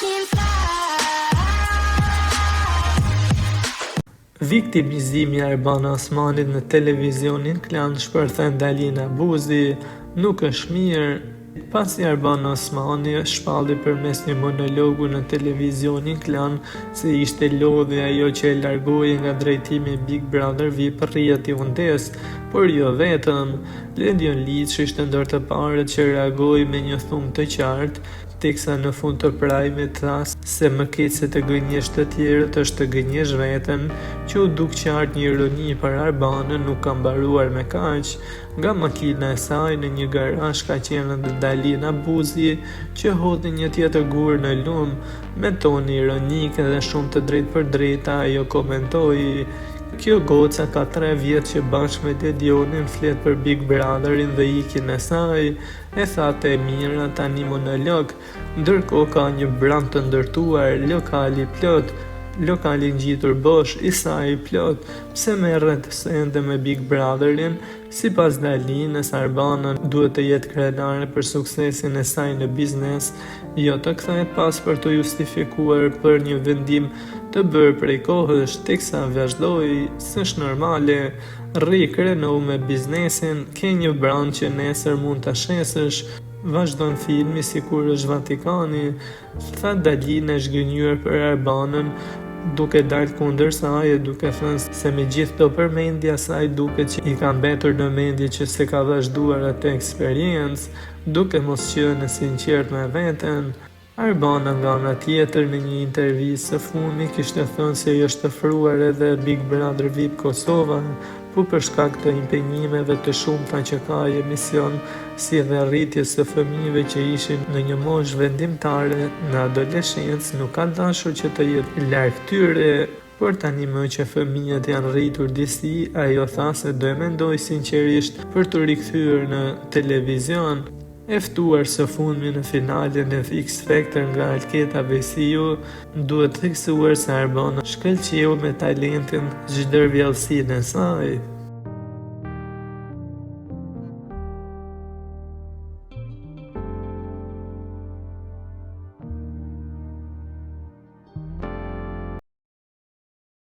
can fly. Viktimizimi i Arbana Osmanit në televizionin Klan, shpërthen Dalina Buzi, nuk është mirë. Pasi Arbana Osmani shpalli përmes një monologu në televizionin Klan se ishte lodhja ajo që e largoi nga drejtimi i Big Brother VIP rrihet i hundes, por jo vetëm. Ledion Liç ishte ndër të parët që reagoi me një thumë të qartë, teksa në fund të prajmit tha se më keq se të gënjesh të tjerët është të gënjesh veten, që u duk qartë një ironi për Arbanën nuk ka mbaruar me kaq. Nga makina e saj në një garazh ka qenë edhe Dalina Buzi, që hodhi një tjetër gur në lum, me ton ironik dhe shumë të drejtpërdrejta ajo komentoi: "Kjo goca ka 3 vjet që bashkë me Dedionin flet për Big Brotherin dhe ikjen e saj, e thate e mira tani monolog, ndërkohë ka një brand të ndërtuar, lokali plot, lokali ngjitur bosh, i saj plot, pse merret ende me Big Brotherin?" Sipas Dalinës, Arbana duhet të jetë krenare për suksesin e saj në biznes, jo të kthehet pas për të justifikuar për një vendim të bërë prej kohësh, teksa vazhdoi: "S'është normale, rri krenu me biznesin, ke një brand që nesër mund ta shesësh, vazhdon filmi sikur është Vatikani", tha Dalina e zhgënjur për Arbanën, duke dalë kundër saj e duke thënë se me gjithë këto përmendje asaj duket që i ka mbetur në mendje që se ka vazhduar atë eksperiencë, duke mos qenë sinqert me veten. Arbana nga ana tjetër në një intervistë së fundmi kishte thënë se është të ofruar edhe Big Brother VIP Kosova, po për shkak të impenjimeve të shumta që ka ai emision, si edhe rritjes së fëmijëve që ishin në një moshë vendimtare në adoleshencë, nuk ka dashur që të jetë larg tyre. Por tani më që fëmijët janë rritur disi, ajo tha se do e mendoj sinqerisht për të rikthyer në televizion. E ftuar së fundmi në finalen e X Factor nga Alketa Besiu, duhet theksuar se Arbana shkëlqeu me talentin, zhdërvjellësinë e saj.